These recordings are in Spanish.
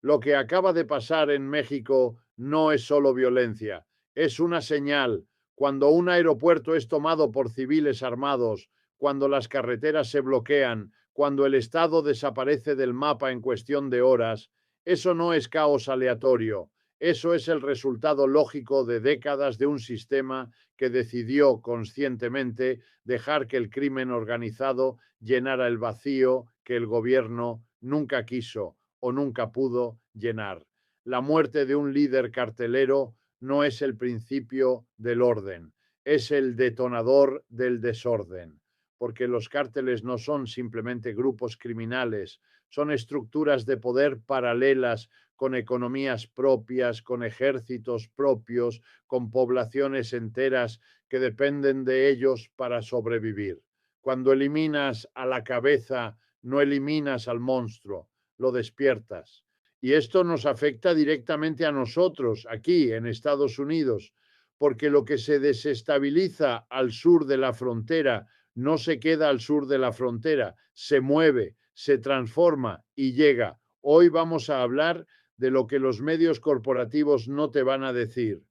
Lo que acaba de pasar en México no es solo violencia, es una señal. Cuando un aeropuerto es tomado por civiles armados, cuando las carreteras se bloquean, cuando el Estado desaparece del mapa en cuestión de horas, eso no es caos aleatorio, eso es el resultado lógico de décadas de un sistema que decidió conscientemente dejar que el crimen organizado llenara el vacío que el gobierno nunca quiso o nunca pudo llenar. La muerte de un líder cartelero no es el principio del orden, es el detonador del desorden, porque los cárteles no son simplemente grupos criminales, son estructuras de poder paralelas con economías propias, con ejércitos propios, con poblaciones enteras que dependen de ellos para sobrevivir. Cuando eliminas a la cabeza, no eliminas al monstruo, lo despiertas. Y esto nos afecta directamente a nosotros, aquí en Estados Unidos, porque lo que se desestabiliza al sur de la frontera no se queda al sur de la frontera, se mueve, se transforma y llega. Hoy vamos a hablar de lo que los medios corporativos no te van a decir.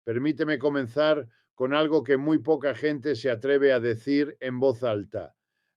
Permíteme comenzar con algo que muy poca gente se atreve a decir en voz alta.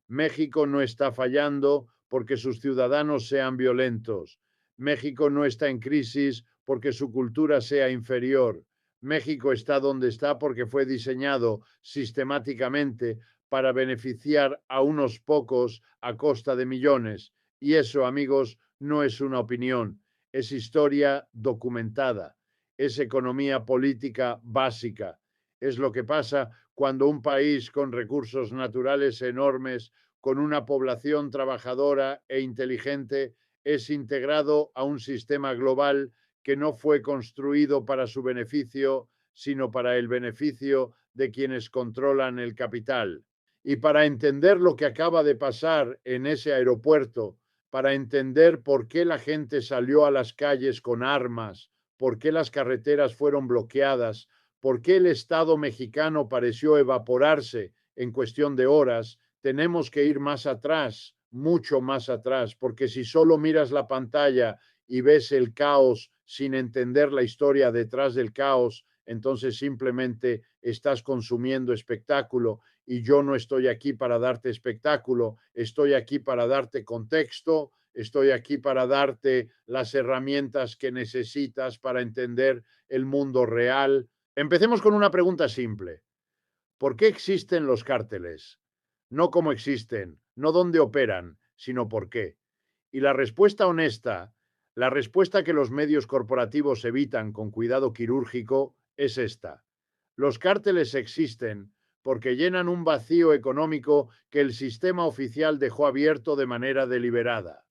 México no está fallando porque sus ciudadanos sean violentos. México no está en crisis porque su cultura sea inferior. México está donde está porque fue diseñado sistemáticamente para beneficiar a unos pocos a costa de millones. Y eso, amigos, no es una opinión, es historia documentada, es economía política básica. Es lo que pasa cuando un país con recursos naturales enormes, con una población trabajadora e inteligente, es integrado a un sistema global que no fue construido para su beneficio, sino para el beneficio de quienes controlan el capital. Y para entender lo que acaba de pasar en ese aeropuerto, para entender por qué la gente salió a las calles con armas, por qué las carreteras fueron bloqueadas, por qué el Estado mexicano pareció evaporarse en cuestión de horas, tenemos que ir más atrás, mucho más atrás, porque si solo miras la pantalla y ves el caos sin entender la historia detrás del caos, entonces simplemente estás consumiendo espectáculo y yo no estoy aquí para darte espectáculo, estoy aquí para darte contexto, estoy aquí para darte las herramientas que necesitas para entender el mundo real. Empecemos con una pregunta simple. ¿Por qué existen los cárteles? No cómo existen, no dónde operan, sino por qué. Y la respuesta honesta, la respuesta que los medios corporativos evitan con cuidado quirúrgico, es esta. Los cárteles existen porque llenan un vacío económico que el sistema oficial dejó abierto de manera deliberada.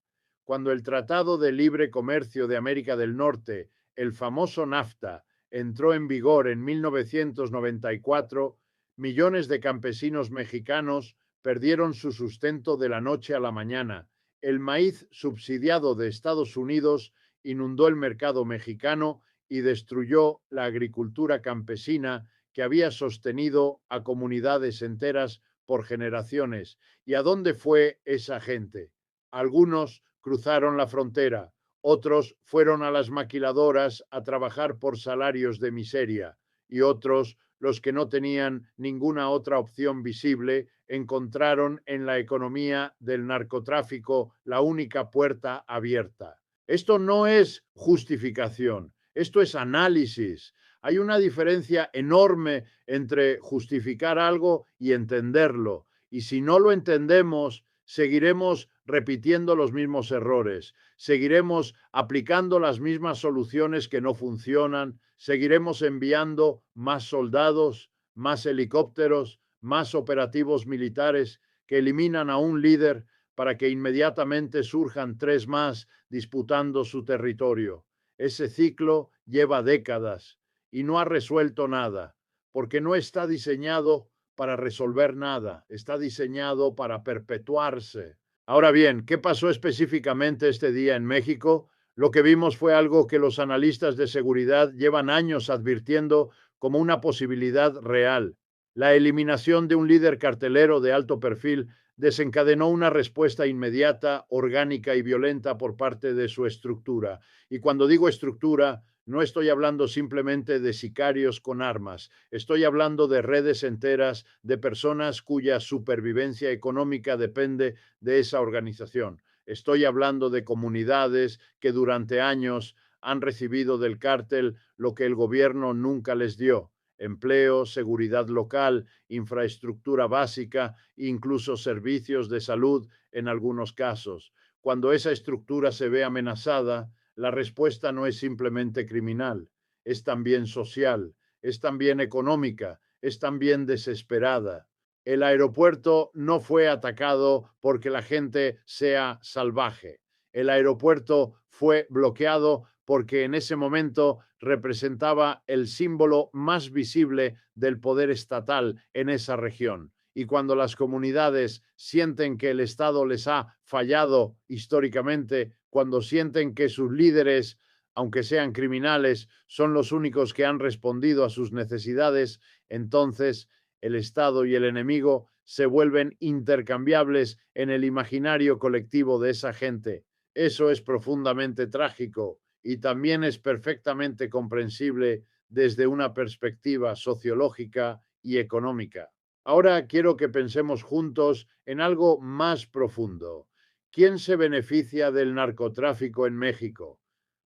Cuando el Tratado de Libre Comercio de América del Norte, el famoso NAFTA, entró en vigor en 1994, millones de campesinos mexicanos perdieron su sustento de la noche a la mañana. El maíz subsidiado de Estados Unidos inundó el mercado mexicano y destruyó la agricultura campesina que había sostenido a comunidades enteras por generaciones. ¿Y a dónde fue esa gente? Algunos cruzaron la frontera, otros fueron a las maquiladoras a trabajar por salarios de miseria y otros, los que no tenían ninguna otra opción visible, encontraron en la economía del narcotráfico la única puerta abierta. Esto no es justificación, esto es análisis. Hay una diferencia enorme entre justificar algo y entenderlo. Y si no lo entendemos, seguiremos repitiendo los mismos errores, seguiremos aplicando las mismas soluciones que no funcionan, seguiremos enviando más soldados, más helicópteros, más operativos militares que eliminan a un líder para que inmediatamente surjan tres más disputando su territorio. Ese ciclo lleva décadas y no ha resuelto nada, porque no está diseñado para resolver nada, está diseñado para perpetuarse. Ahora bien, ¿qué pasó específicamente este día en México? Lo que vimos fue algo que los analistas de seguridad llevan años advirtiendo como una posibilidad real: la eliminación de un líder cartelero de alto perfil desencadenó una respuesta inmediata, orgánica y violenta por parte de su estructura. Y cuando digo estructura, no estoy hablando simplemente de sicarios con armas, estoy hablando de redes enteras de personas cuya supervivencia económica depende de esa organización. Estoy hablando de comunidades que durante años han recibido del cártel lo que el gobierno nunca les dio: empleo, seguridad local, infraestructura básica, incluso servicios de salud en algunos casos. Cuando esa estructura se ve amenazada, la respuesta no es simplemente criminal, es también social, es también económica, es también desesperada. El aeropuerto no fue atacado porque la gente sea salvaje. El aeropuerto fue bloqueado porque en ese momento representaba el símbolo más visible del poder estatal en esa región. Y cuando las comunidades sienten que el Estado les ha fallado históricamente, cuando sienten que sus líderes, aunque sean criminales, son los únicos que han respondido a sus necesidades, entonces el Estado y el enemigo se vuelven intercambiables en el imaginario colectivo de esa gente. Eso es profundamente trágico y también es perfectamente comprensible desde una perspectiva sociológica y económica. Ahora quiero que pensemos juntos en algo más profundo. ¿Quién se beneficia del narcotráfico en México?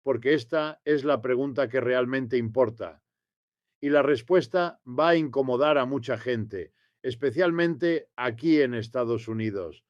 Porque esta es la pregunta que realmente importa. Y la respuesta va a incomodar a mucha gente, especialmente aquí en Estados Unidos.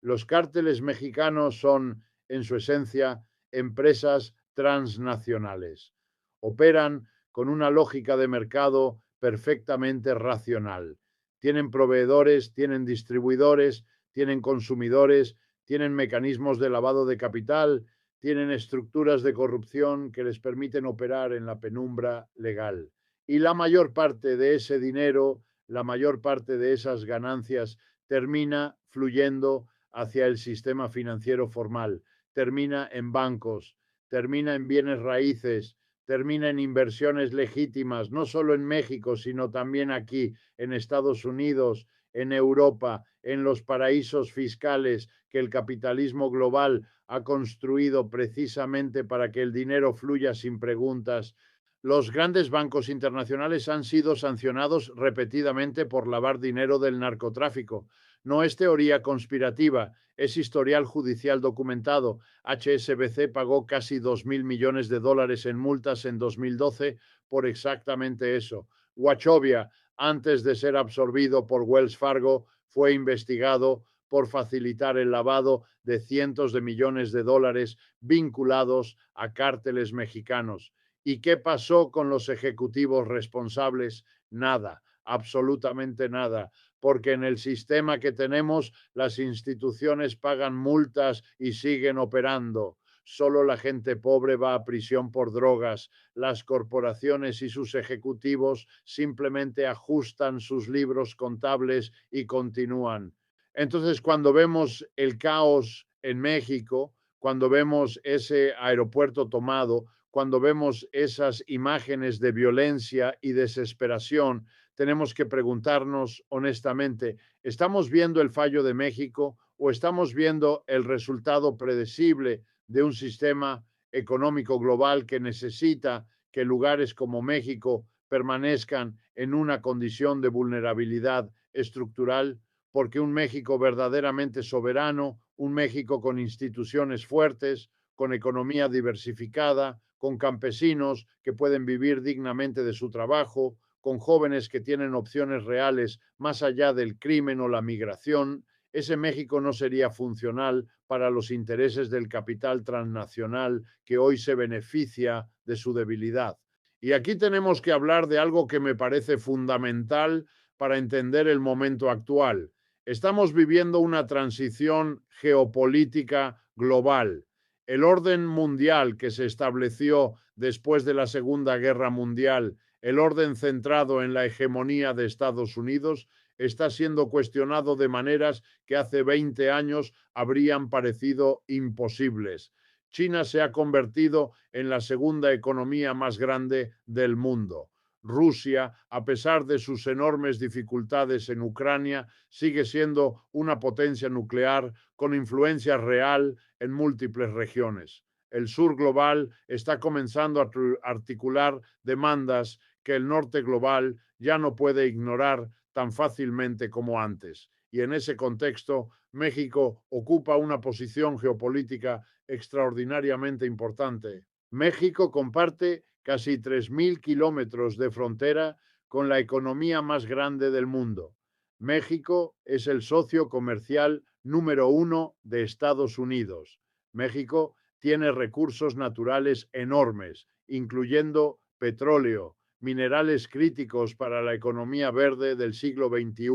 Los cárteles mexicanos son, en su esencia, empresas transnacionales. Operan con una lógica de mercado perfectamente racional. Tienen proveedores, tienen distribuidores, tienen consumidores, tienen mecanismos de lavado de capital, tienen estructuras de corrupción que les permiten operar en la penumbra legal. Y la mayor parte de ese dinero, la mayor parte de esas ganancias termina fluyendo hacia el sistema financiero formal, termina en bancos, termina en bienes raíces, termina en inversiones legítimas, no solo en México, sino también aquí, en Estados Unidos, en Europa, en los paraísos fiscales que el capitalismo global ha construido precisamente para que el dinero fluya sin preguntas. Los grandes bancos internacionales han sido sancionados repetidamente por lavar dinero del narcotráfico. No es teoría conspirativa, es historial judicial documentado. HSBC pagó casi 2.000 millones de dólares en multas en 2012 por exactamente eso. Wachovia, antes de ser absorbido por Wells Fargo, fue investigado por facilitar el lavado de cientos de millones de dólares vinculados a cárteles mexicanos. ¿Y qué pasó con los ejecutivos responsables? Nada, absolutamente nada, porque en el sistema que tenemos las instituciones pagan multas y siguen operando. Solo la gente pobre va a prisión por drogas. Las corporaciones y sus ejecutivos simplemente ajustan sus libros contables y continúan. Entonces, cuando vemos el caos en México, cuando vemos ese aeropuerto tomado, cuando vemos esas imágenes de violencia y desesperación, tenemos que preguntarnos honestamente, ¿estamos viendo el fallo de México o estamos viendo el resultado predecible de un sistema económico global que necesita que lugares como México permanezcan en una condición de vulnerabilidad estructural? Porque un México verdaderamente soberano, un México con instituciones fuertes, con economía diversificada, con campesinos que pueden vivir dignamente de su trabajo, con jóvenes que tienen opciones reales más allá del crimen o la migración, ese México no sería funcional para los intereses del capital transnacional que hoy se beneficia de su debilidad. Y aquí tenemos que hablar de algo que me parece fundamental para entender el momento actual. Estamos viviendo una transición geopolítica global. El orden mundial que se estableció después de la Segunda Guerra Mundial, el orden centrado en la hegemonía de Estados Unidos, está siendo cuestionado de maneras que hace 20 años habrían parecido imposibles. China se ha convertido en la segunda economía más grande del mundo. Rusia, a pesar de sus enormes dificultades en Ucrania, sigue siendo una potencia nuclear con influencia real en múltiples regiones. El sur global está comenzando a articular demandas que el norte global ya no puede ignorar tan fácilmente como antes. Y en ese contexto, México ocupa una posición geopolítica extraordinariamente importante. México comparte casi 3.000 kilómetros de frontera con la economía más grande del mundo. México es el socio comercial número 1 de Estados Unidos. México tiene recursos naturales enormes, incluyendo petróleo, minerales críticos para la economía verde del siglo XXI,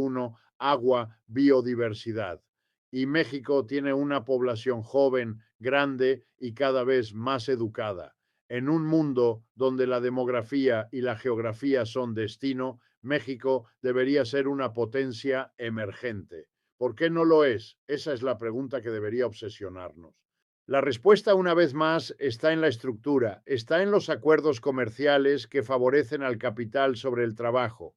agua, biodiversidad. Y México tiene una población joven, grande y cada vez más educada. En un mundo donde la demografía y la geografía son destino, México debería ser una potencia emergente. ¿Por qué no lo es? Esa es la pregunta que debería obsesionarnos. La respuesta, una vez más, está en la estructura, está en los acuerdos comerciales que favorecen al capital sobre el trabajo,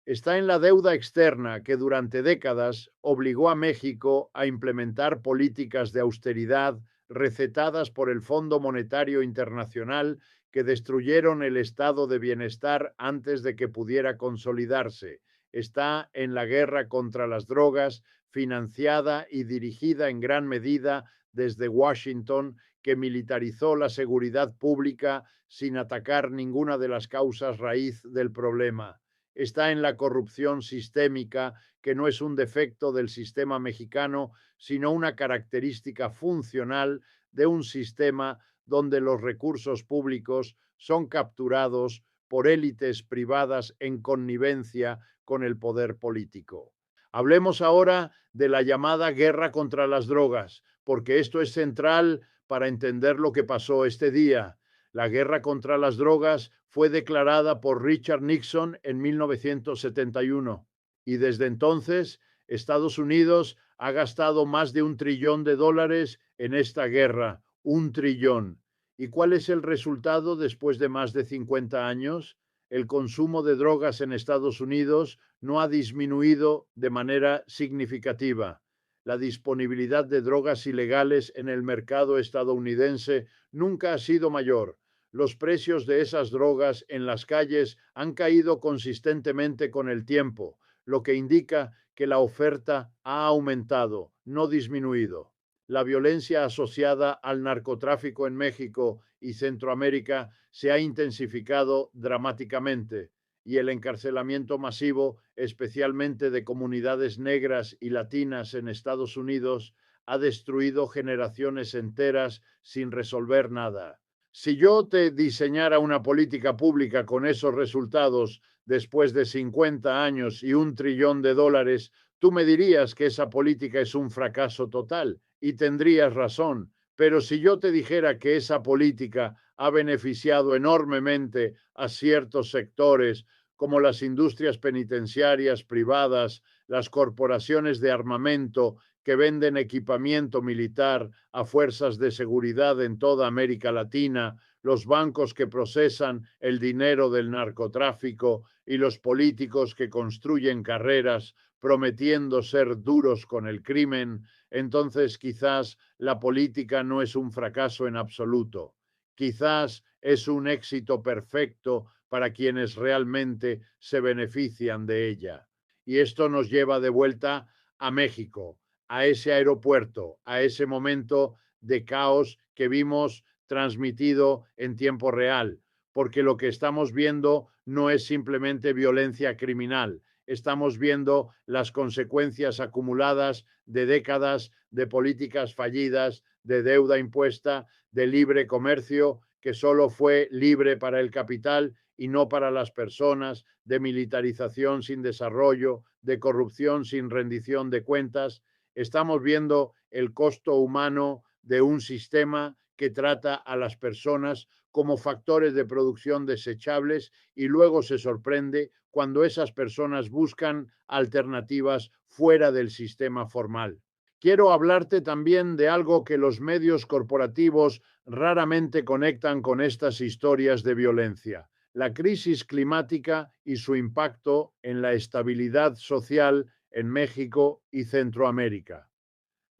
está en la deuda externa que durante décadas obligó a México a implementar políticas de austeridad recetadas por el Fondo Monetario Internacional que destruyeron el estado de bienestar antes de que pudiera consolidarse. Está en la guerra contra las drogas, financiada y dirigida en gran medida desde Washington, que militarizó la seguridad pública sin atacar ninguna de las causas raíz del problema. Está en la corrupción sistémica, que no es un defecto del sistema mexicano, sino una característica funcional de un sistema donde los recursos públicos son capturados por élites privadas en connivencia con el poder político. Hablemos ahora de la llamada guerra contra las drogas, porque esto es central para entender lo que pasó este día. La guerra contra las drogas fue declarada por Richard Nixon en 1971 y desde entonces Estados Unidos ha gastado más de $1 trillón en esta guerra, 1 trillón. ¿Y cuál es el resultado después de más de 50 años? El consumo de drogas en Estados Unidos no ha disminuido de manera significativa. La disponibilidad de drogas ilegales en el mercado estadounidense nunca ha sido mayor. Los precios de esas drogas en las calles han caído consistentemente con el tiempo, lo que indica que la oferta ha aumentado, no disminuido. La violencia asociada al narcotráfico en México y Centroamérica se ha intensificado dramáticamente y el encarcelamiento masivo, especialmente de comunidades negras y latinas en Estados Unidos, ha destruido generaciones enteras sin resolver nada. Si yo te diseñara una política pública con esos resultados después de 50 años y $1 trillón, tú me dirías que esa política es un fracaso total y tendrías razón. Pero si yo te dijera que esa política ha beneficiado enormemente a ciertos sectores, como las industrias penitenciarias privadas, las corporaciones de armamento que venden equipamiento militar a fuerzas de seguridad en toda América Latina, los bancos que procesan el dinero del narcotráfico y los políticos que construyen carreras prometiendo ser duros con el crimen, entonces quizás la política no es un fracaso en absoluto. Quizás es un éxito perfecto para quienes realmente se benefician de ella. Y esto nos lleva de vuelta a México, a ese aeropuerto, a ese momento de caos que vimos transmitido en tiempo real, porque lo que estamos viendo no es simplemente violencia criminal, estamos viendo las consecuencias acumuladas de décadas de políticas fallidas, de deuda impuesta, de libre comercio, que solo fue libre para el capital y no para las personas, de militarización sin desarrollo, de corrupción sin rendición de cuentas. Estamos viendo el costo humano de un sistema que trata a las personas como factores de producción desechables y luego se sorprende cuando esas personas buscan alternativas fuera del sistema formal. Quiero hablarte también de algo que los medios corporativos raramente conectan con estas historias de violencia: la crisis climática y su impacto en la estabilidad social en México y Centroamérica.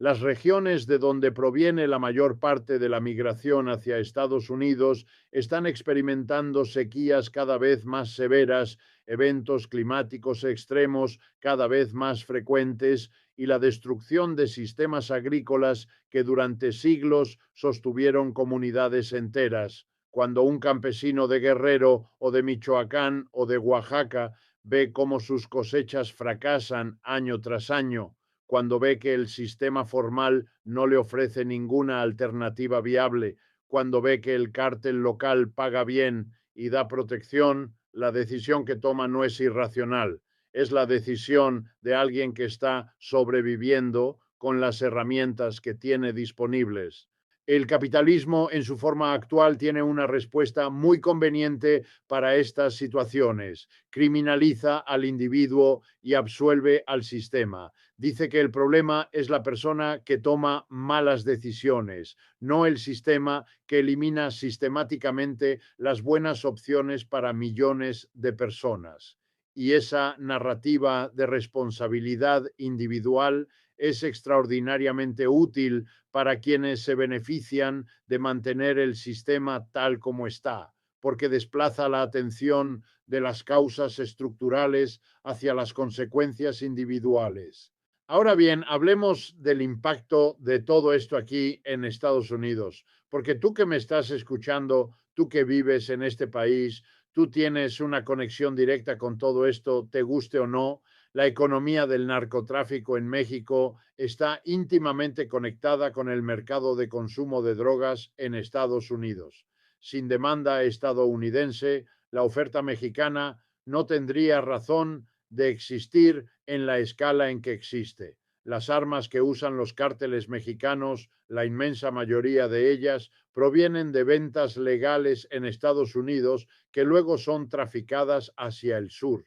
Las regiones de donde proviene la mayor parte de la migración hacia Estados Unidos están experimentando sequías cada vez más severas, eventos climáticos extremos cada vez más frecuentes y la destrucción de sistemas agrícolas que durante siglos sostuvieron comunidades enteras. Cuando un campesino de Guerrero o de Michoacán o de Oaxaca ve cómo sus cosechas fracasan año tras año, cuando ve que el sistema formal no le ofrece ninguna alternativa viable, cuando ve que el cártel local paga bien y da protección, la decisión que toma no es irracional, es la decisión de alguien que está sobreviviendo con las herramientas que tiene disponibles. El capitalismo en su forma actual tiene una respuesta muy conveniente para estas situaciones. Criminaliza al individuo y absuelve al sistema. Dice que el problema es la persona que toma malas decisiones, no el sistema que elimina sistemáticamente las buenas opciones para millones de personas. Y esa narrativa de responsabilidad individual es extraordinariamente útil para quienes se benefician de mantener el sistema tal como está, porque desplaza la atención de las causas estructurales hacia las consecuencias individuales. Ahora bien, hablemos del impacto de todo esto aquí en Estados Unidos, porque tú que me estás escuchando, tú que vives en este país, tú tienes una conexión directa con todo esto, te guste o no. La economía del narcotráfico en México está íntimamente conectada con el mercado de consumo de drogas en Estados Unidos. Sin demanda estadounidense, la oferta mexicana no tendría razón de existir en la escala en que existe. Las armas que usan los cárteles mexicanos, la inmensa mayoría de ellas, provienen de ventas legales en Estados Unidos que luego son traficadas hacia el sur.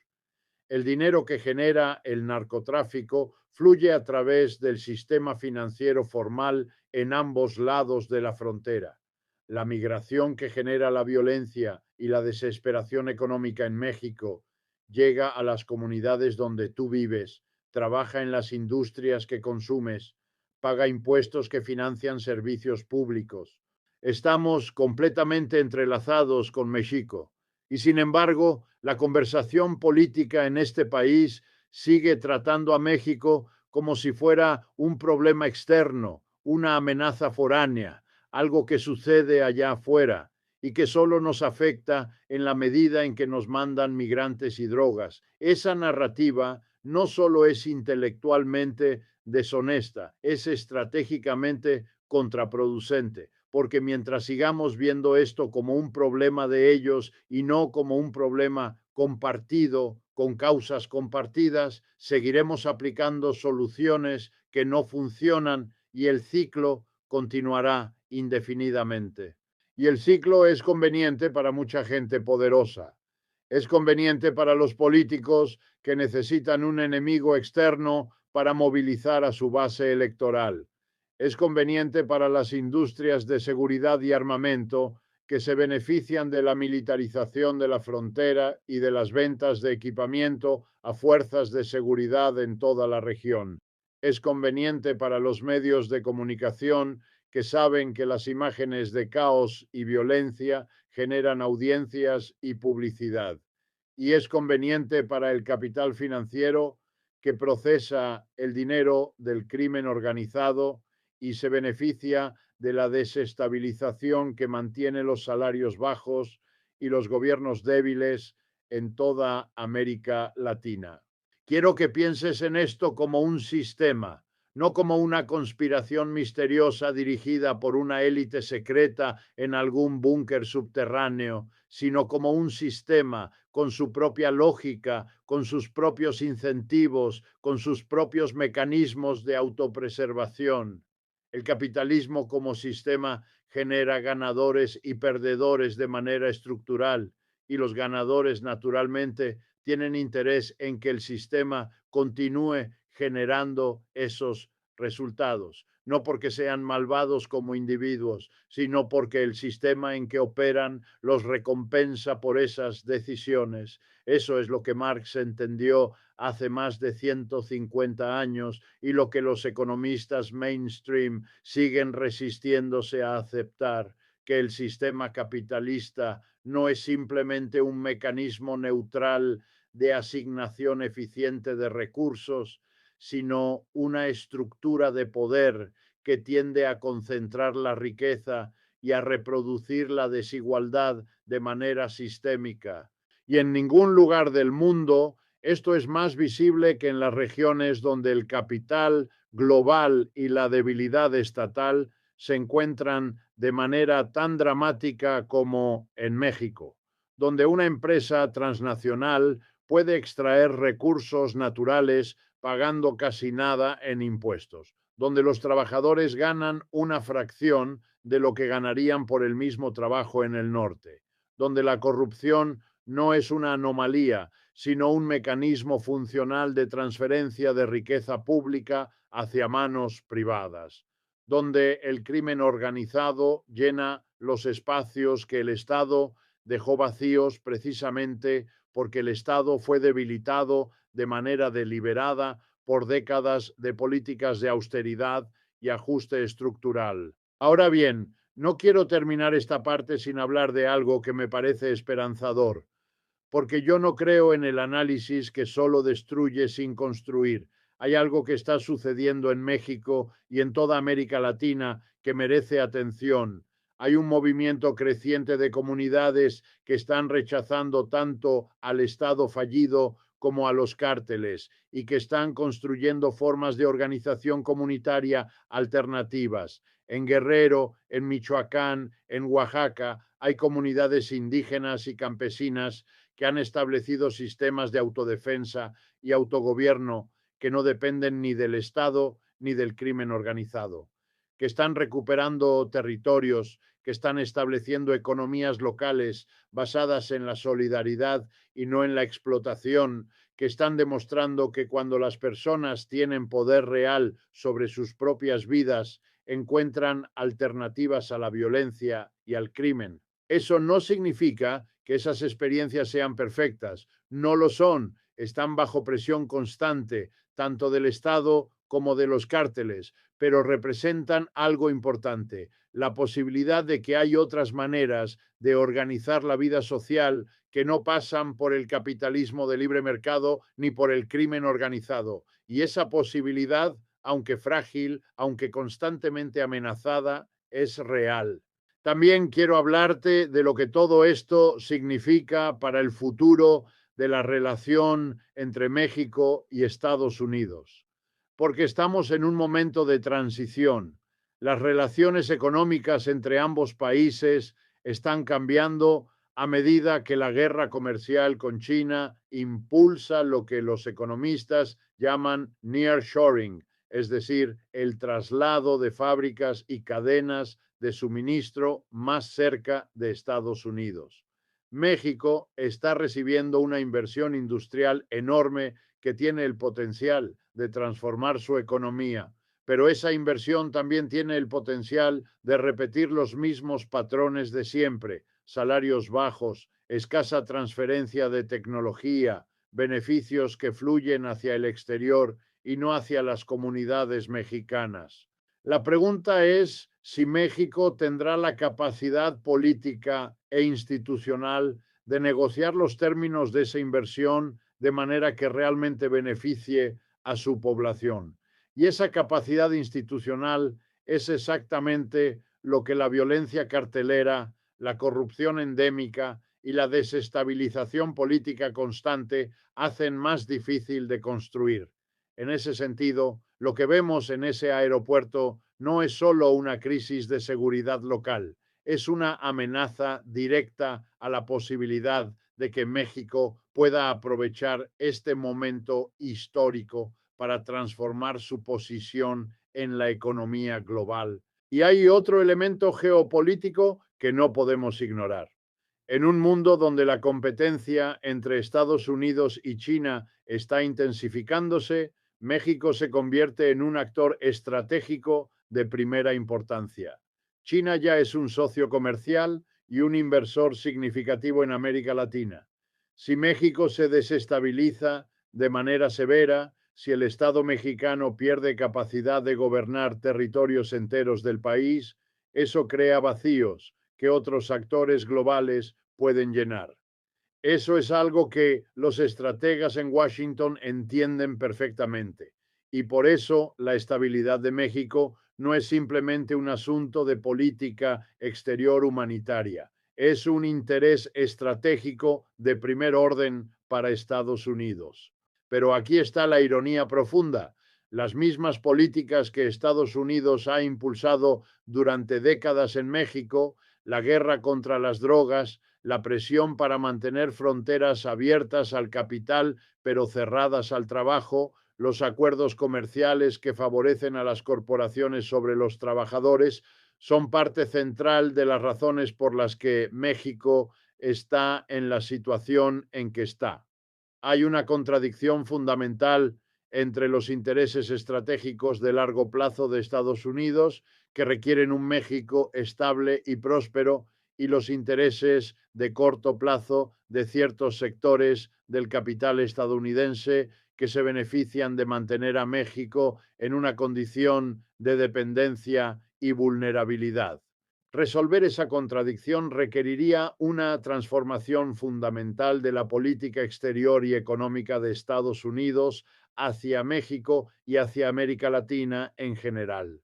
El dinero que genera el narcotráfico fluye a través del sistema financiero formal en ambos lados de la frontera. La migración que genera la violencia y la desesperación económica en México llega a las comunidades donde tú vives, trabaja en las industrias que consumes, paga impuestos que financian servicios públicos. Estamos completamente entrelazados con México. Y sin embargo, la conversación política en este país sigue tratando a México como si fuera un problema externo, una amenaza foránea, algo que sucede allá afuera y que solo nos afecta en la medida en que nos mandan migrantes y drogas. Esa narrativa no solo es intelectualmente deshonesta, es estratégicamente contraproducente, porque mientras sigamos viendo esto como un problema de ellos y no como un problema compartido, con causas compartidas, seguiremos aplicando soluciones que no funcionan y el ciclo continuará indefinidamente. Y el ciclo es conveniente para mucha gente poderosa. Es conveniente para los políticos que necesitan un enemigo externo para movilizar a su base electoral. Es conveniente para las industrias de seguridad y armamento que se benefician de la militarización de la frontera y de las ventas de equipamiento a fuerzas de seguridad en toda la región. Es conveniente para los medios de comunicación que saben que las imágenes de caos y violencia generan audiencias y publicidad. Y es conveniente para el capital financiero que procesa el dinero del crimen organizado y se beneficia de la desestabilización que mantiene los salarios bajos y los gobiernos débiles en toda América Latina. Quiero que pienses en esto como un sistema, no como una conspiración misteriosa dirigida por una élite secreta en algún búnker subterráneo, sino como un sistema con su propia lógica, con sus propios incentivos, con sus propios mecanismos de autopreservación. El capitalismo como sistema genera ganadores y perdedores de manera estructural y los ganadores naturalmente tienen interés en que el sistema continúe generando esos resultados, no porque sean malvados como individuos, sino porque el sistema en que operan los recompensa por esas decisiones. Eso es lo que Marx entendió hace más de 150 años y lo que los economistas mainstream siguen resistiéndose a aceptar, que el sistema capitalista no es simplemente un mecanismo neutral de asignación eficiente de recursos, sino una estructura de poder que tiende a concentrar la riqueza y a reproducir la desigualdad de manera sistémica. Y en ningún lugar del mundo esto es más visible que en las regiones donde el capital global y la debilidad estatal se encuentran de manera tan dramática como en México, donde una empresa transnacional puede extraer recursos naturales pagando casi nada en impuestos, donde los trabajadores ganan una fracción de lo que ganarían por el mismo trabajo en el norte, donde la corrupción no es una anomalía, sino un mecanismo funcional de transferencia de riqueza pública hacia manos privadas, donde el crimen organizado llena los espacios que el Estado dejó vacíos precisamente porque el Estado fue debilitado de manera deliberada por décadas de políticas de austeridad y ajuste estructural. Ahora bien, no quiero terminar esta parte sin hablar de algo que me parece esperanzador, porque yo no creo en el análisis que solo destruye sin construir. Hay algo que está sucediendo en México y en toda América Latina que merece atención. Hay un movimiento creciente de comunidades que están rechazando tanto al Estado fallido como a los cárteles y que están construyendo formas de organización comunitaria alternativas. En Guerrero, en Michoacán, en Oaxaca, hay comunidades indígenas y campesinas que han establecido sistemas de autodefensa y autogobierno que no dependen ni del Estado ni del crimen organizado, que están recuperando territorios, que están estableciendo economías locales basadas en la solidaridad y no en la explotación, que están demostrando que cuando las personas tienen poder real sobre sus propias vidas, encuentran alternativas a la violencia y al crimen. Eso no significa que esas experiencias sean perfectas, no lo son, están bajo presión constante, tanto del Estado como de los cárteles, pero representan algo importante, la posibilidad de que hay otras maneras de organizar la vida social que no pasan por el capitalismo de libre mercado ni por el crimen organizado. Y esa posibilidad, aunque frágil, aunque constantemente amenazada, es real. También quiero hablarte de lo que todo esto significa para el futuro de la relación entre México y Estados Unidos, porque estamos en un momento de transición. Las relaciones económicas entre ambos países están cambiando a medida que la guerra comercial con China impulsa lo que los economistas llaman nearshoring, es decir, el traslado de fábricas y cadenas de suministro más cerca de Estados Unidos. México está recibiendo una inversión industrial enorme que tiene el potencial de transformar su economía, pero esa inversión también tiene el potencial de repetir los mismos patrones de siempre: salarios bajos, escasa transferencia de tecnología, beneficios que fluyen hacia el exterior y no hacia las comunidades mexicanas. La pregunta es si México tendrá la capacidad política e institucional de negociar los términos de esa inversión de manera que realmente beneficie a su población. Y esa capacidad institucional es exactamente lo que la violencia cartelera, la corrupción endémica y la desestabilización política constante hacen más difícil de construir. En ese sentido, lo que vemos en ese aeropuerto no es solo una crisis de seguridad local, es una amenaza directa a la posibilidad de que México pueda aprovechar este momento histórico para transformar su posición en la economía global. Y hay otro elemento geopolítico que no podemos ignorar. En un mundo donde la competencia entre Estados Unidos y China está intensificándose, México se convierte en un actor estratégico de primera importancia. China ya es un socio comercial y un inversor significativo en América Latina. Si México se desestabiliza de manera severa, si el Estado mexicano pierde capacidad de gobernar territorios enteros del país, eso crea vacíos que otros actores globales pueden llenar. Eso es algo que los estrategas en Washington entienden perfectamente. Y por eso la estabilidad de México no es simplemente un asunto de política exterior humanitaria, es un interés estratégico de primer orden para Estados Unidos. Pero aquí está la ironía profunda. Las mismas políticas que Estados Unidos ha impulsado durante décadas en México, la guerra contra las drogas, la presión para mantener fronteras abiertas al capital pero cerradas al trabajo, los acuerdos comerciales que favorecen a las corporaciones sobre los trabajadores, son parte central de las razones por las que México está en la situación en que está. Hay una contradicción fundamental entre los intereses estratégicos de largo plazo de Estados Unidos, que requieren un México estable y próspero, y los intereses de corto plazo de ciertos sectores del capital estadounidense que se benefician de mantener a México en una condición de dependencia y vulnerabilidad. Resolver esa contradicción requeriría una transformación fundamental de la política exterior y económica de Estados Unidos hacia México y hacia América Latina en general.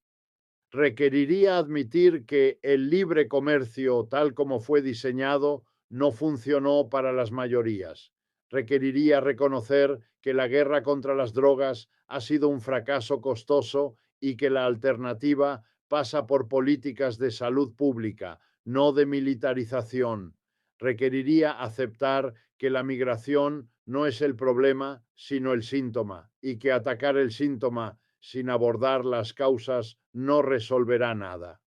Requeriría admitir que el libre comercio, tal como fue diseñado, no funcionó para las mayorías. Requeriría reconocer que la guerra contra las drogas ha sido un fracaso costoso y que la alternativa pasa por políticas de salud pública, no de militarización. Requeriría aceptar que la migración no es el problema, sino el síntoma, y que atacar el síntoma sin abordar las causas no resolverá nada.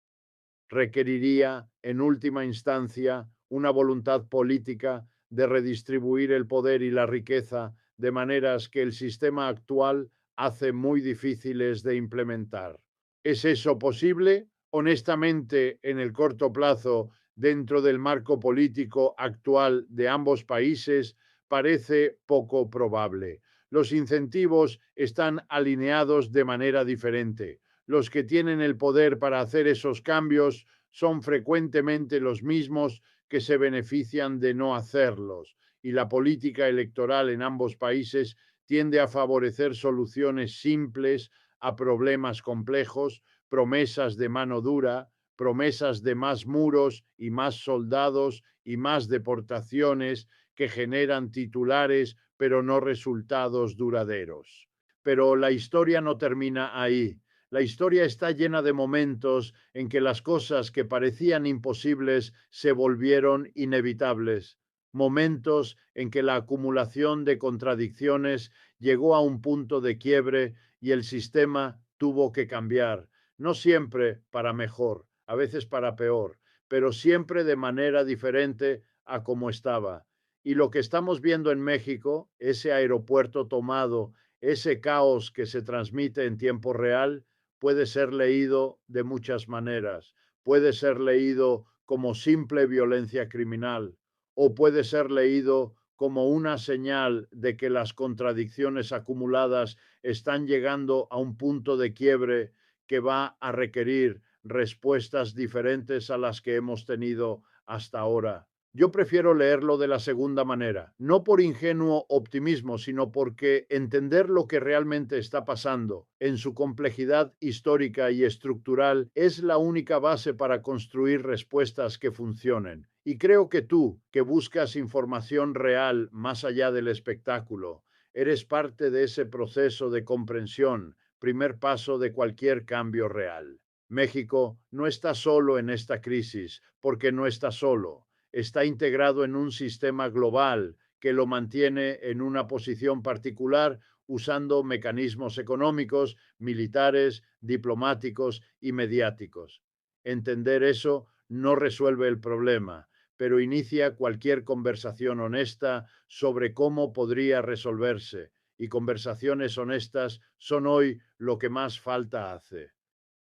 Requeriría, en última instancia, una voluntad política de redistribuir el poder y la riqueza de maneras que el sistema actual hace muy difíciles de implementar. ¿Es eso posible? Honestamente, en el corto plazo, dentro del marco político actual de ambos países, parece poco probable. Los incentivos están alineados de manera diferente. Los que tienen el poder para hacer esos cambios son frecuentemente los mismos que se benefician de no hacerlos, y la política electoral en ambos países tiende a favorecer soluciones simples a problemas complejos, promesas de mano dura, promesas de más muros y más soldados y más deportaciones que generan titulares pero no resultados duraderos. Pero la historia no termina ahí. La historia está llena de momentos en que las cosas que parecían imposibles se volvieron inevitables, momentos en que la acumulación de contradicciones llegó a un punto de quiebre y el sistema tuvo que cambiar, no siempre para mejor, a veces para peor, pero siempre de manera diferente a como estaba. Y lo que estamos viendo en México, ese aeropuerto tomado, ese caos que se transmite en tiempo real, puede ser leído de muchas maneras. Puede ser leído como simple violencia criminal o puede ser leído como una señal de que las contradicciones acumuladas están llegando a un punto de quiebre que va a requerir respuestas diferentes a las que hemos tenido hasta ahora. Yo prefiero leerlo de la segunda manera, no por ingenuo optimismo, sino porque entender lo que realmente está pasando en su complejidad histórica y estructural es la única base para construir respuestas que funcionen. Y creo que tú, que buscas información real más allá del espectáculo, eres parte de ese proceso de comprensión, primer paso de cualquier cambio real. México no está solo en esta crisis, porque no está solo. Está integrado en un sistema global que lo mantiene en una posición particular usando mecanismos económicos, militares, diplomáticos y mediáticos. Entender eso no resuelve el problema, pero inicia cualquier conversación honesta sobre cómo podría resolverse y conversaciones honestas son hoy lo que más falta hace.